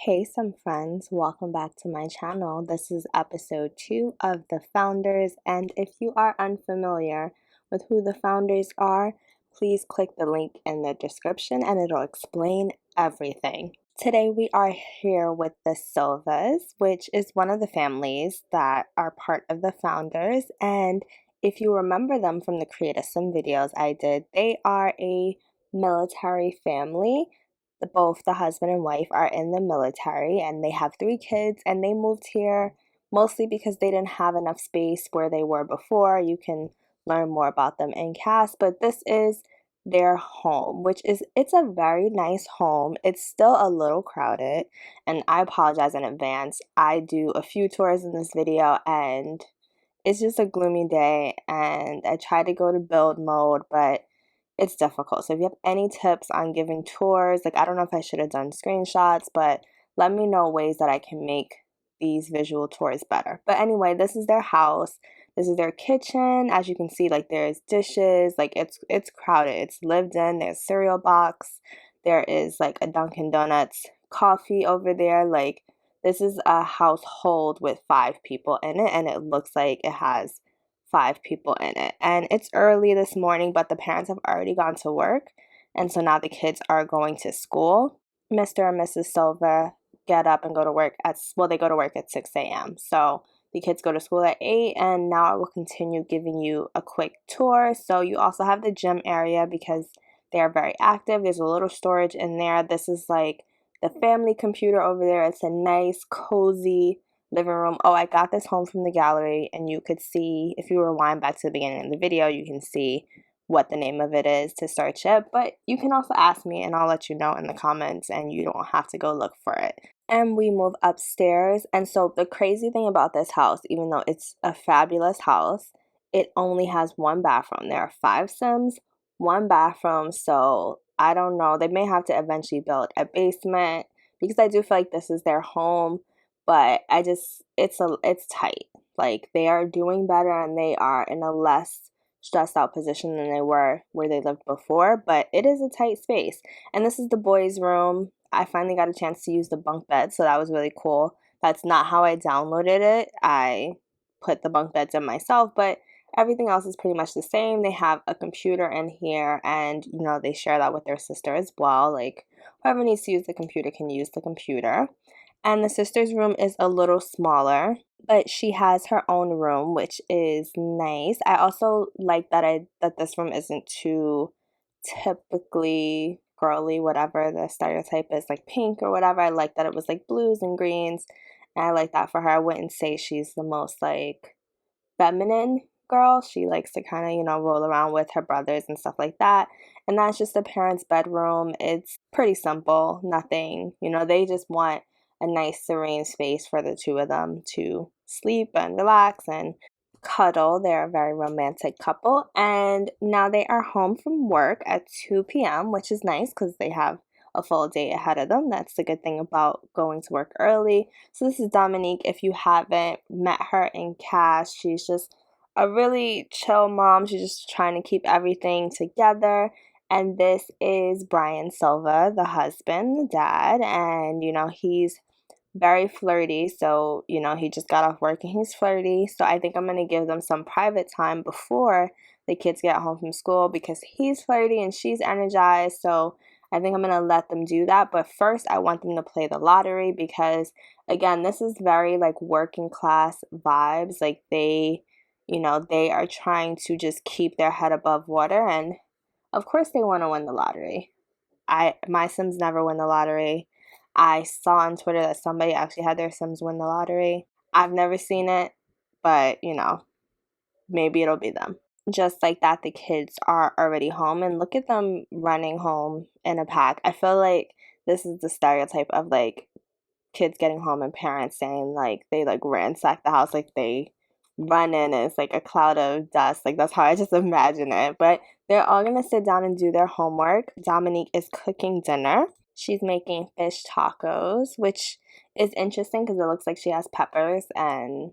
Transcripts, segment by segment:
Hey, some friends, welcome back to my channel. This is episode 2 of The Founders, and if you are unfamiliar with who the founders are, please click the link in the description and it'll explain everything. Today we are here with the Silvas, which is one of the families that are part of the founders, and if you remember them from the Create a Sim videos I did, they are a military family. Both the husband and wife are in the military and they have 3 kids, and they moved here mostly because they didn't have enough space where they were before. You can learn more about them in cast, but this is their home, which is, it's a very nice home. It's still a little crowded, and I apologize in advance. I do a few tours in this video and it's just a gloomy day, and I try to go to build mode, but it's difficult. So if you have any tips on giving tours, like I don't know if I should have done screenshots, but let me know ways that I can make these visual tours better. But anyway, this is their house. This is their kitchen. As you can see, like there's dishes, like it's crowded. It's lived in. There's cereal box. There is like a Dunkin' Donuts coffee over there. Like this is a household with 5 people in it, and it looks like it has 5 people in it. And it's early this morning, but the parents have already gone to work, and so now the kids are going to school. Mr. and Mrs. Silva get up and go to work at, well, they go to work at 6 a.m. So the kids go to school at 8, and now I will continue giving you a quick tour. So you also have the gym area because they are very active. There's a little storage in there. This is like the family computer over there. It's a nice, cozy living room. Oh, I got this home from the gallery, and you could see, if you rewind back to the beginning of the video, you can see what the name of it is to search it, but you can also ask me and I'll let you know in the comments, and you don't have to go look for it. And we move upstairs, and so the crazy thing about this house, even though it's a fabulous house, it only has 1 bathroom. There are 5 Sims, 1 bathroom, so I don't know, they may have to eventually build a basement because I do feel like this is their home. But it's tight. Like they are doing better, and they are in a less stressed out position than they were where they lived before, but it is a tight space. And this is the boys' room. I finally got a chance to use the bunk bed, so that was really cool. That's not how I downloaded it. I put the bunk beds in myself, but everything else is pretty much the same. They have a computer in here, and you know, they share that with their sister as well. Like whoever needs to use the computer can use the computer. And the sister's room is a little smaller, but she has her own room, which is nice. I also like that this room isn't too typically girly, whatever the stereotype is, like pink or whatever. I like that it was like blues and greens, and I like that for her. I wouldn't say she's the most like feminine girl. She likes to kind of, you know, roll around with her brothers and stuff like that. And that's just the parents' bedroom. It's pretty simple, nothing, you know, they just want a nice serene space for the 2 of them to sleep and relax and cuddle. They're a very romantic couple, and now they are home from work at 2 p.m., which is nice because they have a full day ahead of them. That's the good thing about going to work early. So this is Dominique. If you haven't met her in cast, she's just a really chill mom. She's just trying to keep everything together. And this is Brian Silva, the husband, the dad, and you know, he's very flirty. So, you know, he just got off work and he's flirty. So I think I'm going to give them some private time before the kids get home from school because he's flirty and she's energized. So I think I'm going to let them do that. But first, I want them to play the lottery because, again, this is very like working class vibes. Like they, you know, they are trying to just keep their head above water. And of course, they want to win the lottery. My Sims never win the lottery. I saw on Twitter that somebody actually had their Sims win the lottery. I've never seen it, but you know, maybe it'll be them. Just like that, the kids are already home, and look at them running home in a pack. I feel like this is the stereotype of like kids getting home and parents saying like they like ransack the house, like they run in and it's like a cloud of dust. Like that's how I just imagine it. But they're all gonna sit down and do their homework. Dominique is cooking dinner. She's making fish tacos, which is interesting because it looks like she has peppers, and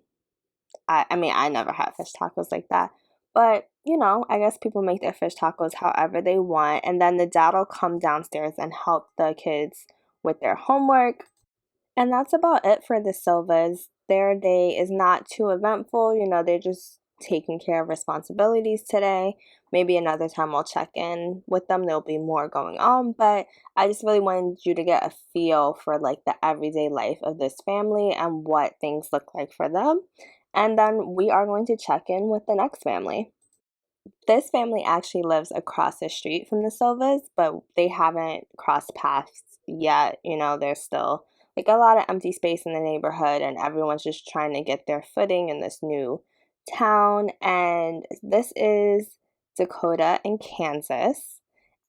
I mean, I never had fish tacos like that. But, you know, I guess people make their fish tacos however they want. And then the dad will come downstairs and help the kids with their homework. And that's about it for the Silvas. Their day is not too eventful. They're just taking care of responsibilities today. Maybe another time I'll check in with them. There'll be more going on, but I just really wanted you to get a feel for like the everyday life of this family and what things look like for them. And then we are going to check in with the next family. This family actually lives across the street from the Silvas, but they haven't crossed paths yet. There's still like a lot of empty space in the neighborhood, and everyone's just trying to get their footing in this new town. And this is Dakota and Kansas,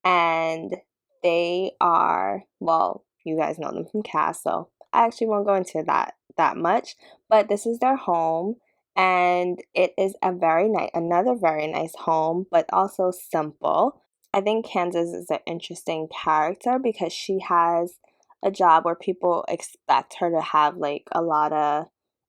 and they are, well, you guys know them from cast, so I actually won't go into that much, but this is their home, and it is another very nice home, but also simple. I think Kansas is an interesting character because she has a job where people expect her to have like a lot of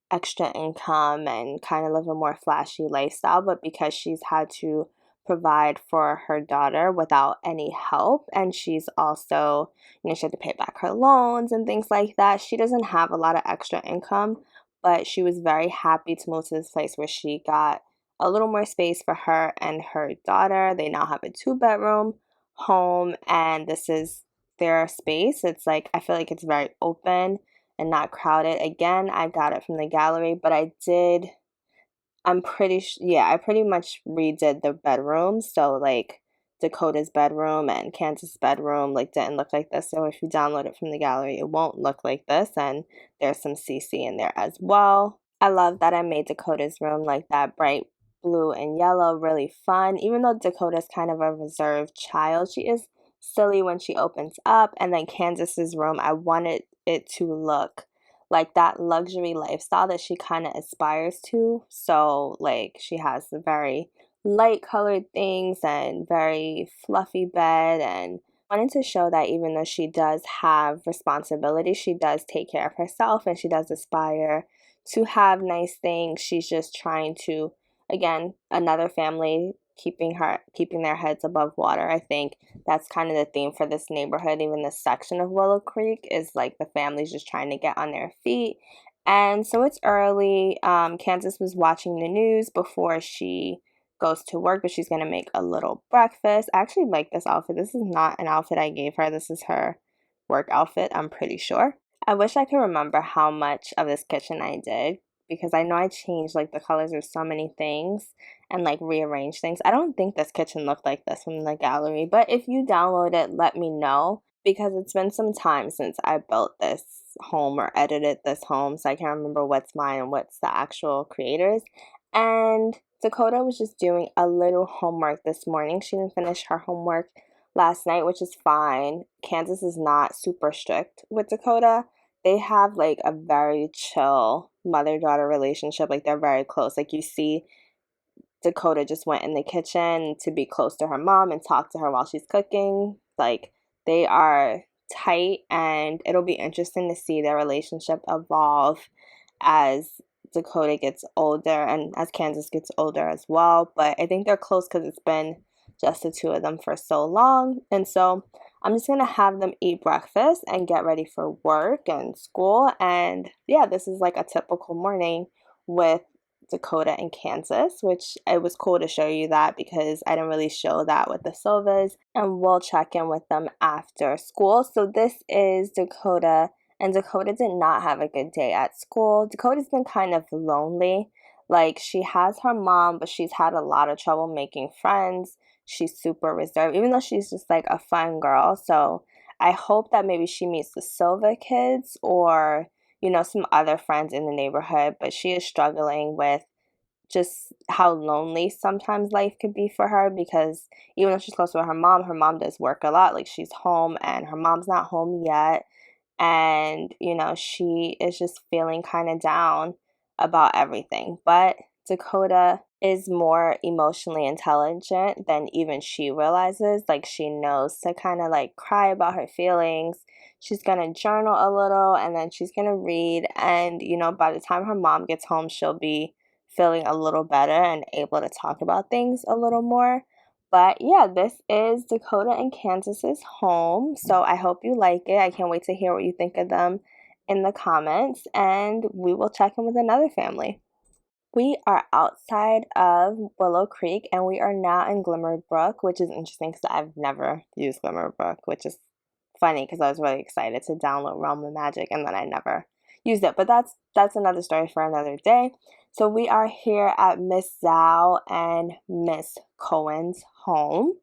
extra income and kind of live a more flashy lifestyle, but because she's had to provide for her daughter without any help, and she's also, she had to pay back her loans and things like that, she doesn't have a lot of extra income, but she was very happy to move to this place where she got a little more space for her and her daughter. They now have a 2-bedroom home, and this is their space. It's like, I feel like it's very open and not crowded. Again, I got it from the gallery, but I pretty much redid the bedrooms. So like Dakota's bedroom and Kansas' bedroom like didn't look like this. So if you download it from the gallery, it won't look like this. And there's some CC in there as well. I love that I made Dakota's room like that bright blue and yellow, really fun. Even though Dakota's kind of a reserved child, she is silly when she opens up. And then Kansas's room, I wanted it to look like that luxury lifestyle that she kind of aspires to. So, like, she has the very light colored things and very fluffy bed, and wanted to show that even though she does have responsibility, she does take care of herself and she does aspire to have nice things. She's just trying to, again, another family keeping their heads above water. I think that's kind of the theme for this neighborhood. Even this section of Willow Creek is like the family's just trying to get on their feet. And so it's early. Kansas was watching the news before she goes to work, but she's going to make a little breakfast. I actually like this outfit. This is not an outfit I gave her. This is her work outfit, I'm pretty sure. I wish I could remember how much of this kitchen I did, because I know I changed like the colors of so many things and like rearrange things. I don't think this kitchen looked like this from the gallery, but if you download it, let me know, because it's been some time since I built this home or edited this home, so I can't remember what's mine and what's the actual creators. And Dakota was just doing a little homework this morning. She didn't finish her homework last night, which is fine. Kansas is not super strict with Dakota. They have like a very chill mother-daughter relationship. Like, they're very close. Like, you see Dakota just went in the kitchen to be close to her mom and talk to her while she's cooking. Like, they are tight, and it'll be interesting to see their relationship evolve as Dakota gets older and as Kansas gets older as well. But I think they're close because it's been just the two of them for so long. And so I'm just going to have them eat breakfast and get ready for work and school. And yeah, this is like a typical morning with Dakota and Kansas, which it was cool to show you that because I didn't really show that with the Silvas, and we'll check in with them after school. So this is Dakota, and Dakota did not have a good day at school. Dakota's been kind of lonely. Like, she has her mom, but she's had a lot of trouble making friends. She's super reserved, even though she's just like a fun girl. So I hope that maybe she meets the Silva kids or some other friends in the neighborhood, but she is struggling with just how lonely sometimes life could be for her, because even though she's close with her mom does work a lot. Like, she's home and her mom's not home yet. And, she is just feeling kind of down about everything. But Dakota is more emotionally intelligent than even she realizes. Like, she knows to kind of like cry about her feelings. She's going to journal a little, and then she's going to read. And, by the time her mom gets home, she'll be feeling a little better and able to talk about things a little more. But yeah, this is Dakota and Kansas's home. So I hope you like it. I can't wait to hear what you think of them in the comments and we will check in with another family. We are outside of Willow Creek and we are now in Glimmerbrook, which is interesting because I've never used Glimmerbrook, which is funny because I was really excited to download Realm of Magic and then I never used it. But that's another story for another day. So we are here at Miss Zhao and Miss Cohen's home,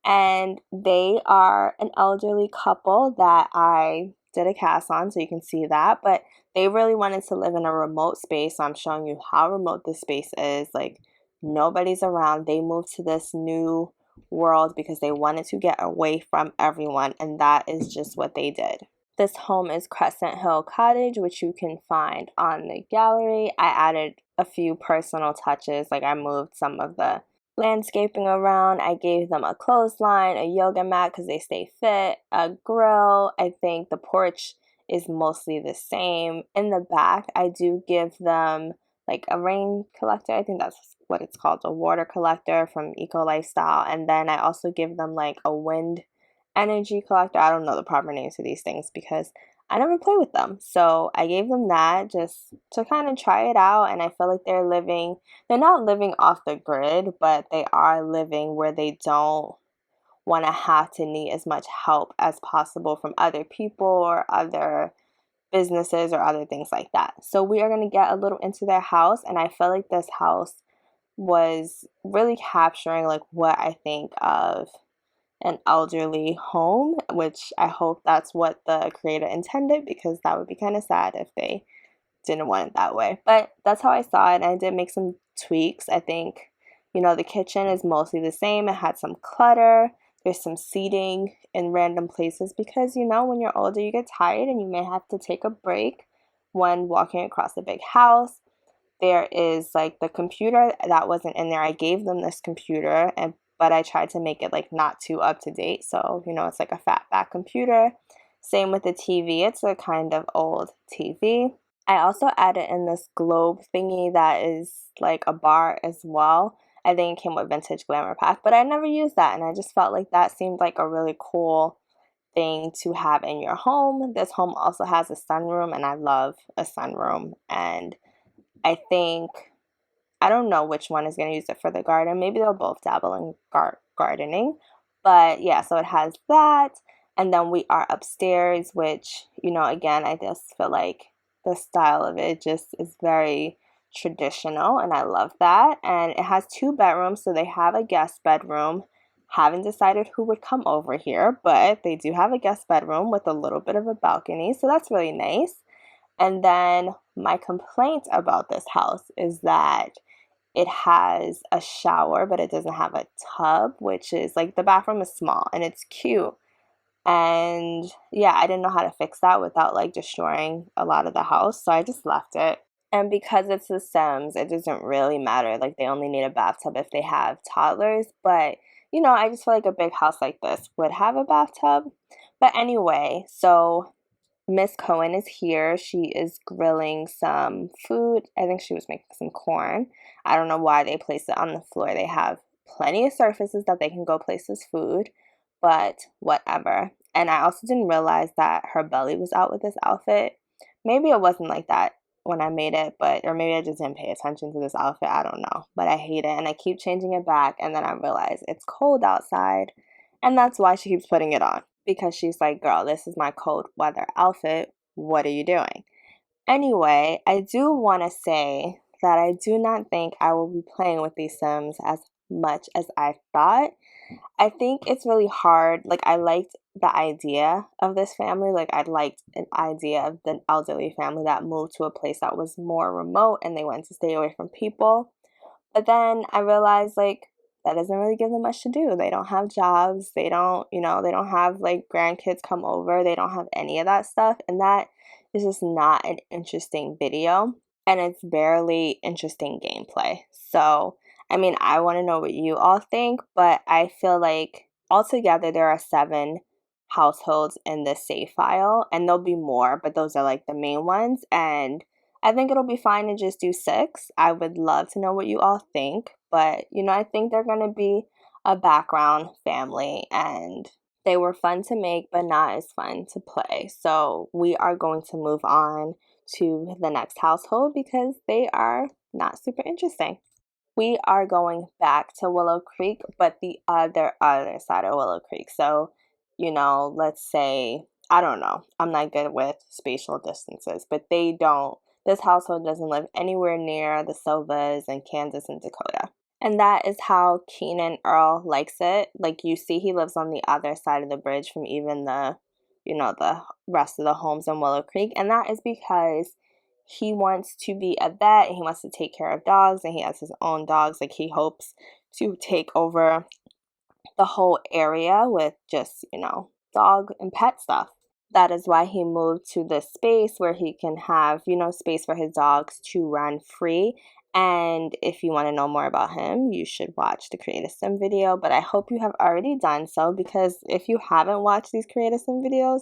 and they are an elderly couple that I did a cast on, so you can see that. But they really wanted to live in a remote space, so I'm showing you how remote this space is. Like, nobody's around. They moved to this new world because they wanted to get away from everyone, and that is just what they did. This home is Crescent Hill Cottage, which you can find on the gallery. I added a few personal touches, like I moved some of the landscaping around. I gave them a clothesline, a yoga mat because they stay fit, a grill. I think the porch is mostly the same. In the back, I do give them like a rain collector. I think that's what it's called, a water collector from Eco Lifestyle. And then I also give them like a wind energy collector. I don't know the proper names for these things because I never play with them. So I gave them that just to kind of try it out, and I feel like they're not living off the grid, but they are living where they don't want to have to need as much help as possible from other people or other businesses or other things like that. So we are going to get a little into their house, and I feel like this house was really capturing like what I think of an elderly home, which I hope that's what the creator intended, because that would be kind of sad if they didn't want it that way. But that's how I saw it, and I did make some tweaks. I think, the kitchen is mostly the same. It had some clutter. There's some seating in random places because, when you're older, you get tired and you may have to take a break when walking across a big house. There is like the computer that wasn't in there. I gave them this computer, but I tried to make it like not too up to date. So, it's like a fat back computer. Same with the TV. It's a kind of old TV. I also added in this globe thingy that is like a bar as well. I think it came with vintage Glamour pack, but I never used that, and I just felt like that seemed like a really cool thing to have in your home. This home also has a sunroom, and I love a sunroom, and I don't know which one is going to use it for the garden. Maybe they'll both dabble in gardening. But yeah, so it has that. And then we are upstairs, which, again, I just feel like the style of it just is very traditional, and I love that. And it has 2 bedrooms, so they have a guest bedroom. Haven't decided who would come over here, but they do have a guest bedroom with a little bit of a balcony, so that's really nice. And then my complaint about this house is that it has a shower, but it doesn't have a tub, which is like the bathroom is small and it's cute. And yeah, I didn't know how to fix that without like destroying a lot of the house, so I just left it. And because it's The Sims, it doesn't really matter. Like, they only need a bathtub if they have toddlers. But, I just feel like a big house like this would have a bathtub. But anyway, so Miss Cohen is here. She is grilling some food. I think she was making some corn. I don't know why they placed it on the floor. They have plenty of surfaces that they can go place this food, but whatever. And I also didn't realize that her belly was out with this outfit. Maybe it wasn't like that when I made it, or maybe I just didn't pay attention to this outfit. I don't know, but I hate it, and I keep changing it back, and then I realize it's cold outside, and that's why she keeps putting it on, because she's like, girl, this is my cold weather outfit. What are you doing? Anyway, I do want to say that I do not think I will be playing with these Sims as much as I thought. I think it's really hard. Like, I liked the idea of this family. Like, I liked an idea of the elderly family that moved to a place that was more remote and they went to stay away from people. But then I realized, like, that doesn't really give them much to do. They don't have jobs. They don't, they don't have, like, grandkids come over. They don't have any of that stuff. And that is just not an interesting video. And it's barely interesting gameplay. So, I mean, I want to know what you all think, but I feel like altogether there are 7 households in this save file, and there'll be more, but those are like the main ones. And I think it'll be fine to just do 6. I would love to know what you all think, but I think they're going to be a background family, and They were fun to make, but not as fun to play. So we are going to move on to the next household because they are not super interesting. We are going back to Willow Creek, but the other side of Willow Creek. So, let's say, I don't know. I'm not good with spatial distances, but this household doesn't live anywhere near the Silvas and Kansas and Dakota. And that is how Keenan Earl likes it. Like, you see, he lives on the other side of the bridge from even the rest of the homes in Willow Creek. And that is because he wants to be a vet and he wants to take care of dogs, and he has his own dogs. Like, he hopes to take over the whole area with just, dog and pet stuff. That is why he moved to this space where he can have, space for his dogs to run free. And if you want to know more about him, you should watch the Create a Sim video. But I hope you have already done so, because if you haven't watched these Create a Sim videos,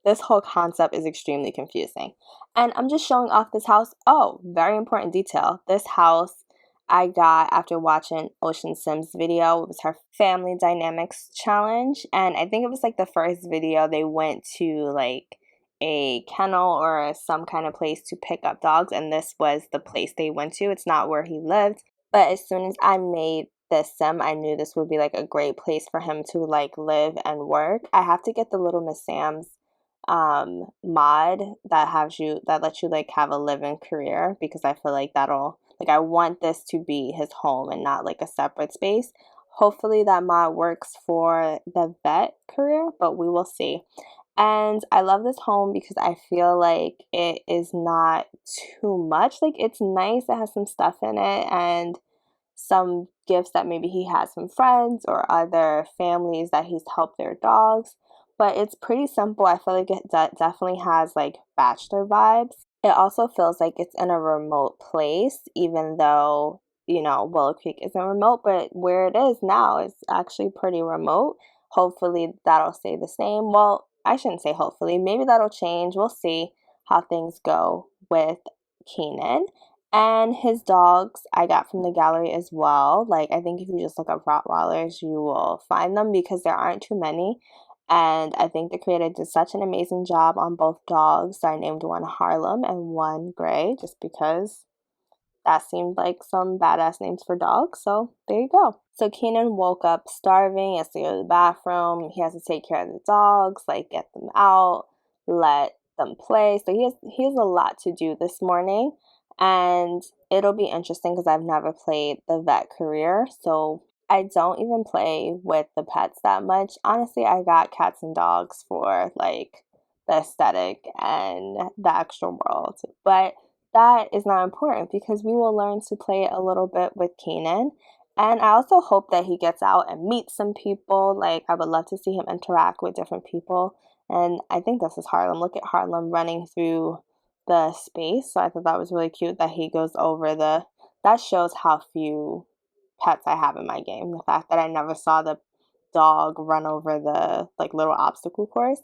this whole concept is extremely confusing. And I'm just showing off this house. Oh, very important detail. This house I got after watching Ocean Sim's video. It was her family dynamics challenge, and I think it was like the first video they went to like a kennel or some kind of place to pick up dogs, and this was the place they went to. It's not where he lived, but as soon as I made this sim, I knew this would be like a great place for him to like live and work. I have to get the Little Miss Sam's mod that lets you like have a live-in career, because I feel like I want this to be his home and not like a separate space. Hopefully that mod works for the vet career, but we will see. And I love this home because I feel like it is not too much. Like, it's nice, it has some stuff in it and some gifts that maybe he has from friends or other families that he's helped their dogs. But it's pretty simple. I feel like it definitely has like bachelor vibes. It also feels like it's in a remote place, even though, Willow Creek isn't remote, but where it is now is actually pretty remote. Hopefully that'll stay the same. Well, I shouldn't say hopefully. Maybe that'll change. We'll see how things go with Keenan. And his dogs I got from the gallery as well. Like, I think if you just look up Rottweilers, you will find them because there aren't too many. And I think the creator did such an amazing job on both dogs. So I named one Harlem and one Gray, just because that seemed like some badass names for dogs. So there you go. So Keenan woke up starving. He has to go to the bathroom. He has to take care of the dogs, like get them out, let them play. So he has a lot to do this morning. And it'll be interesting because I've never played the vet career. So I don't even play with the pets that much. Honestly, I got cats and dogs for like the aesthetic and the extra world. But that is not important because we will learn to play a little bit with Keenan. And I also hope that he gets out and meets some people. Like, I would love to see him interact with different people. And I think this is Harlem. Look at Harlem running through the space. So I thought that was really cute that he goes over that shows how few pets I have in my game. The fact that I never saw the dog run over the like little obstacle course.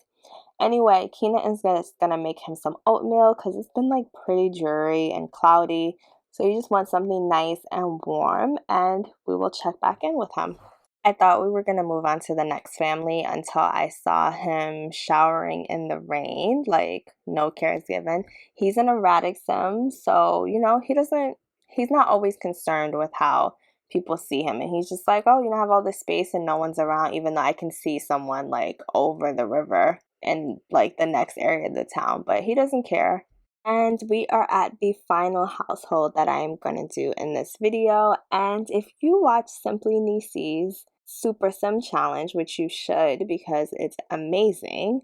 Anyway, Keenan is gonna make him some oatmeal because it's been like pretty dreary and cloudy. So he just wants something nice and warm, and we will check back in with him. I thought we were gonna move on to the next family until I saw him showering in the rain, like no cares given. He's an erratic sim, so he's not always concerned with how people see him, and he's just like, oh, I have all this space and no one's around, even though I can see someone like over the river in like the next area of the town, but he doesn't care. And we are at the final household that I am going to do in this video. And if you watch Simply Nisi's Super Sim Challenge, which you should because it's amazing,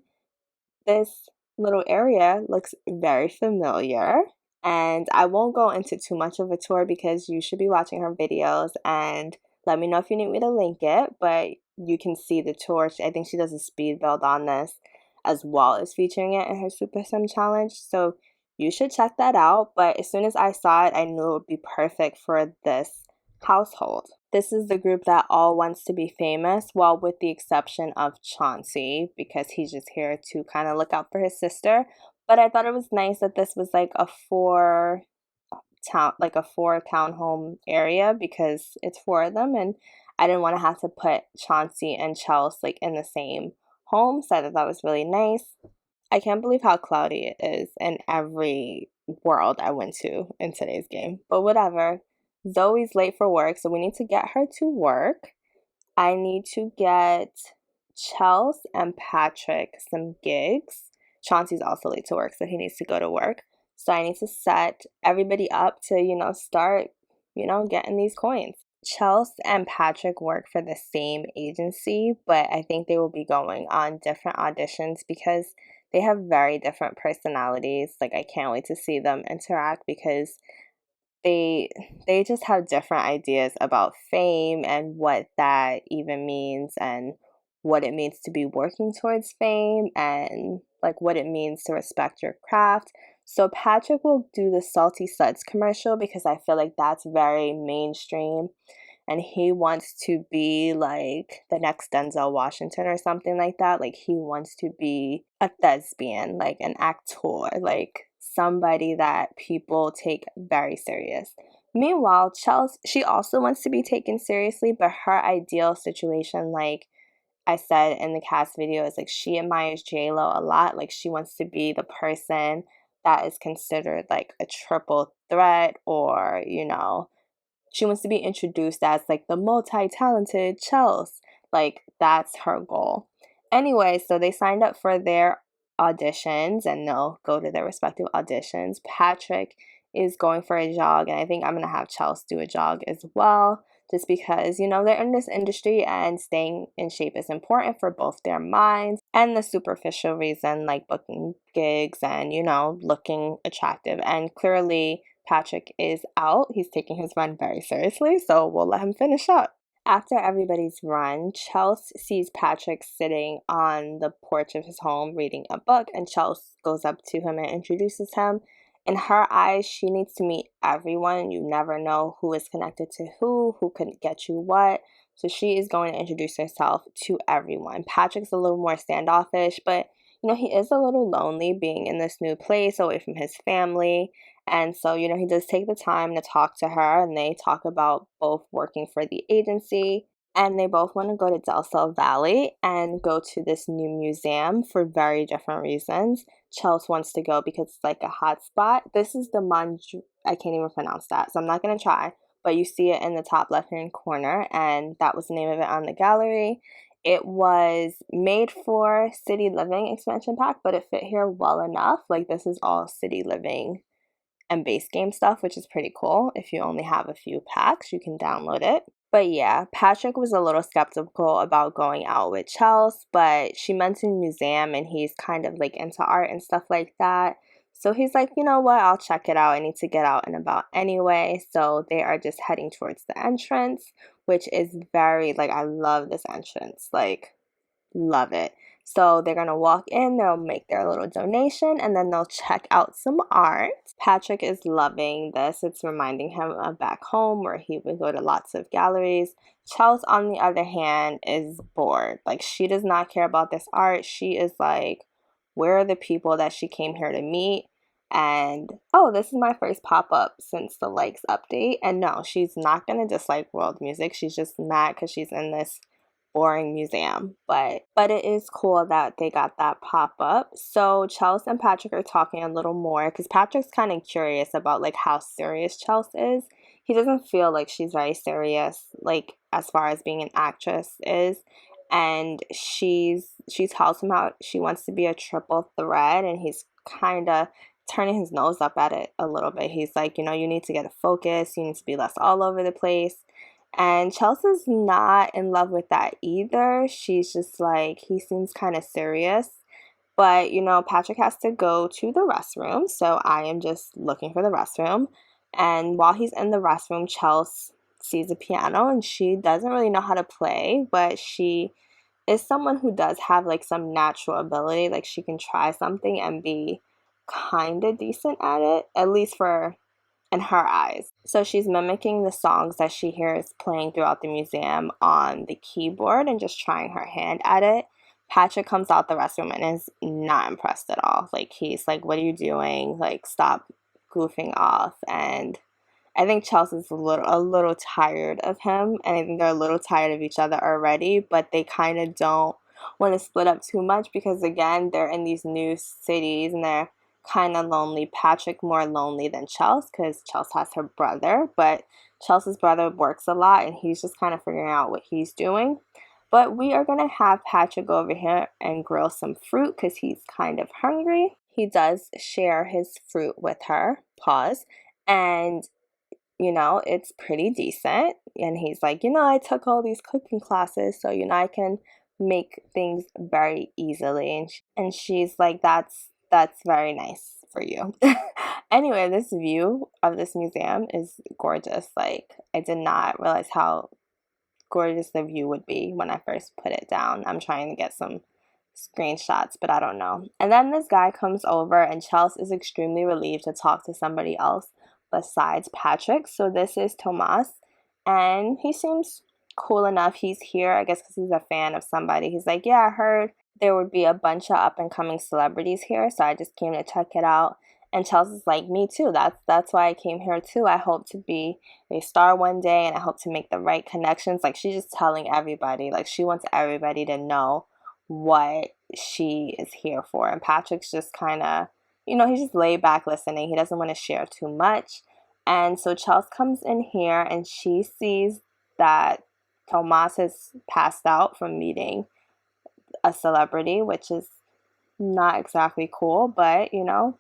this little area looks very familiar. And I won't go into too much of a tour because you should be watching her videos, and let me know if you need me to link it, but you can see the tour. I think she does a speed build on this as well as featuring it in her Super Sim Challenge. So you should check that out. But as soon as I saw it, I knew it would be perfect for this household. This is the group that all wants to be famous, well, with the exception of Chauncey, because he's just here to kind of look out for his sister. But I thought it was nice that this was like a four townhome area because it's four of them, and I didn't want to have to put Chauncey and Chelsea like in the same home, so I thought that was really nice. I can't believe how cloudy it is in every world I went to in today's game, but whatever. Zoe's late for work, so we need to get her to work. I need to get Chels and Patrick some gigs. Chauncey's also late to work, so he needs to go to work. So I need to set everybody up to, start, getting these coins. Chels and Patrick work for the same agency, but I think they will be going on different auditions because they have very different personalities. Like, I can't wait to see them interact because they just have different ideas about fame and what that even means, and what it means to be working towards fame, and like what it means to respect your craft. So Patrick will do the Salty Suds commercial because I feel like that's very mainstream, and he wants to be like the next Denzel Washington or something like that. Like, he wants to be a thespian, like an actor, like somebody that people take very serious. Meanwhile, Chelsea, she also wants to be taken seriously, but her ideal situation, like I said in the cast video, is like she admires J-Lo a lot. Like, she wants to be the person that is considered like a triple threat, or, she wants to be introduced as like the multi-talented Chels. Like, that's her goal. Anyway, so they signed up for their auditions and they'll go to their respective auditions. Patrick is going for a jog, and I think I'm going to have Chels do a jog as well, just because, they're in this industry and staying in shape is important for both their minds and the superficial reason, like booking gigs and, looking attractive. And clearly, Patrick is out. He's taking his run very seriously, so we'll let him finish up. After everybody's run, Chelsea sees Patrick sitting on the porch of his home reading a book, and Chelsea goes up to him and introduces him. In her eyes, she needs to meet everyone. You never know who is connected to who could get you what. So she is going to introduce herself to everyone. Patrick's a little more standoffish, but he is a little lonely being in this new place away from his family. And so, he does take the time to talk to her, and they talk about both working for the agency, and they both want to go to Del Sol Valley and go to this new museum for very different reasons. Chelsea wants to go because it's like a hot spot. This is the I can't even pronounce that, so I'm not going to try, but you see it in the top left-hand corner, and that was the name of it on the gallery. It was made for City Living expansion pack, but it fit here well enough. Like, this is all City Living and base game stuff, which is pretty cool. If you only have a few packs, you can download it. But yeah, Patrick was a little skeptical about going out with Chelsea, but she mentioned museum and he's kind of like into art and stuff like that. So he's like, you know what, I'll check it out. I need to get out and about anyway. So they are just heading towards the entrance, which is very, like, I love this entrance. Like, love it. So they're going to walk in, they'll make their little donation, and then they'll check out some art. Patrick is loving this. It's reminding him of back home where he would go to lots of galleries. Chelsea, on the other hand, is bored. Like, she does not care about this art. She is like, where are the people that she came here to meet? And, oh, this is my first pop-up since the likes update. And no, she's not going to dislike world music. She's just mad because she's in this boring museum, but it is cool that they got that pop-up. So Chelsea and Patrick are talking a little more because Patrick's kind of curious about like how serious Chelsea is. He doesn't feel like she's very serious, like as far as being an actress is, and she tells him how she wants to be a triple threat, and he's kind of turning his nose up at it a little bit. He's like, you need to get a focus, you need to be less all over the place. And Chelsea's not in love with that either. She's just like, he seems kind of serious. But, Patrick has to go to the restroom. So I am just looking for the restroom. And while he's in the restroom, Chelsea sees a piano and she doesn't really know how to play, but she is someone who does have like some natural ability. Like, she can try something and be kind of decent at it, at least in her eyes. So she's mimicking the songs that she hears playing throughout the museum on the keyboard and just trying her hand at it. Patrick comes out the restroom and is not impressed at all. Like, he's like, what are you doing? Like, stop goofing off. And I think Chelsea's a little tired of him, and I think they're a little tired of each other already, but they kind of don't want to split up too much because, again, they're in these new cities and they're kind of lonely. Patrick more lonely than Chelsea because Chelsea has her brother, but Chelsea's brother works a lot and he's just kind of figuring out what he's doing. But we are going to have Patrick go over here and grill some fruit because he's kind of hungry. He does share his fruit with her, pause, and you know, it's pretty decent. And he's like, you know, I took all these cooking classes, so, you know, I can make things very easily. And she's like, that's very nice for you. Anyway, this view of this museum is gorgeous. Like, I did not realize how gorgeous the view would be when I first put it down. I'm trying to get some screenshots, but I don't know. And then this guy comes over and Chelsea is extremely relieved to talk to somebody else besides Patrick. So this is Tomas and he seems cool enough. He's here, I guess, because he's a fan of somebody. He's like, yeah, I heard there would be a bunch of up and coming celebrities here, so I just came to check it out. And Chelsea's like, me too. That's why I came here too. I hope to be a star one day and I hope to make the right connections. Like, she's just telling everybody, like, she wants everybody to know what she is here for. And Patrick's just kind of, you know, he's just laid back listening. He doesn't want to share too much. And so Chelsea comes in here and she sees that Tomas has passed out from meeting a celebrity, which is not exactly cool, but you know,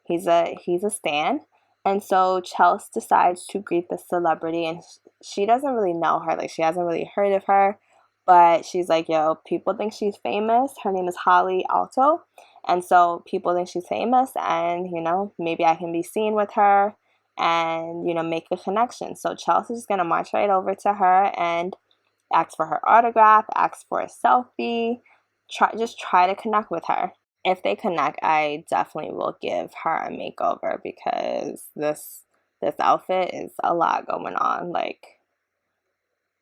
he's a stan. And so Chelsea decides to greet the celebrity, and she doesn't really know her, like she hasn't really heard of her, but she's like, yo, people think she's famous. Her name is Holly Alto, and so people think she's famous, and you know, maybe I can be seen with her and, you know, make a connection. So Chelsea's just gonna march right over to her and ask for her autograph, ask for a selfie, try to connect with her. If they connect, I definitely will give her a makeover because this outfit is a lot going on. Like,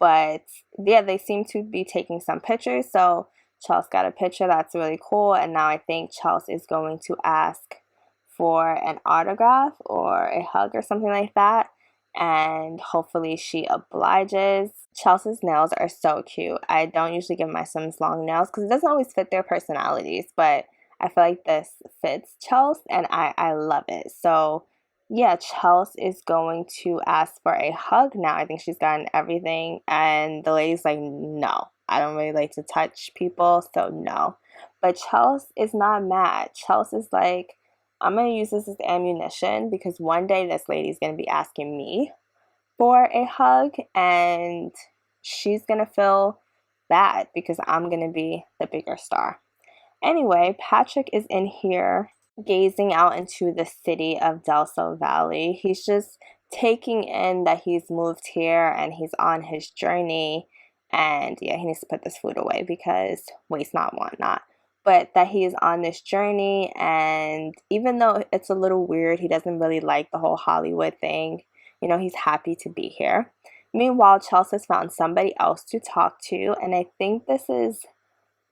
but yeah, they seem to be taking some pictures. So Chelsea got a picture that's really cool, and now I think Chelsea is going to ask for an autograph or a hug or something like that, and hopefully she obliges. Chelsea's nails are so cute. I don't usually give my Sims long nails because it doesn't always fit their personalities, but I feel like this fits Chelsea and I love it. So yeah, Chelsea is going to ask for a hug now. I think she's gotten everything, and the lady's like, no, I don't really like to touch people, so no. But Chelsea is not mad. Chelsea is like, I'm going to use this as ammunition because one day this lady's going to be asking me for a hug and she's going to feel bad because I'm going to be the bigger star. Anyway, Patrick is in here gazing out into the city of Delso Valley. He's just taking in that he's moved here and he's on his journey. And yeah, he needs to put this food away because waste not, want not. But that he is on this journey, and even though it's a little weird, he doesn't really like the whole Hollywood thing. You know, he's happy to be here. Meanwhile, Chelsea has found somebody else to talk to, and I think this is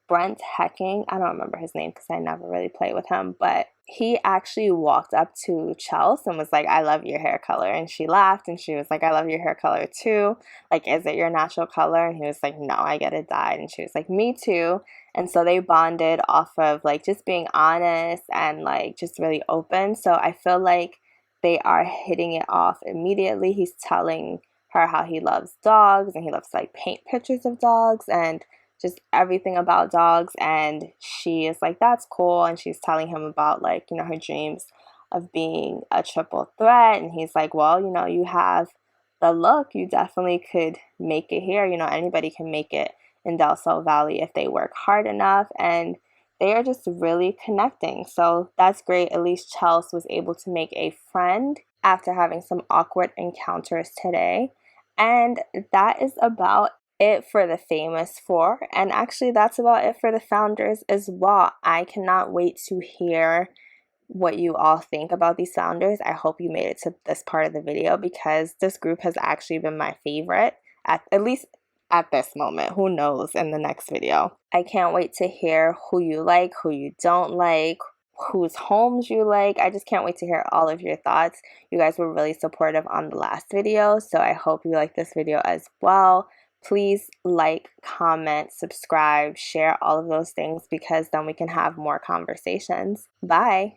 Brent Hecking. I don't remember his name because I never really played with him, but he actually walked up to Chelsea and was like, I love your hair color. And she laughed and she was like, I love your hair color too. Like, is it your natural color? And he was like, no, I get it dyed. And she was like, me too. And so they bonded off of like just being honest and like just really open. So I feel like they are hitting it off immediately. He's telling her how he loves dogs and he loves to like paint pictures of dogs and just everything about dogs, and she is like, that's cool. And she's telling him about like, you know, her dreams of being a triple threat, and he's like, well, you know, you have the look, you definitely could make it here. You know, anybody can make it in Del Sol Valley if they work hard enough, and they are just really connecting. So that's great. At least Chelsea was able to make a friend after having some awkward encounters today. And that is about it for the famous four, and actually that's about it for the founders as well. I cannot wait to hear what you all think about these founders. I hope you made it to this part of the video because this group has actually been my favorite, at least at this moment. Who knows in the next video. I can't wait to hear who you like, who you don't like, whose homes you like. I just can't wait to hear all of your thoughts. You guys were really supportive on the last video, so I hope you like this video as well. Please like, comment, subscribe, share all of those things because then we can have more conversations. Bye.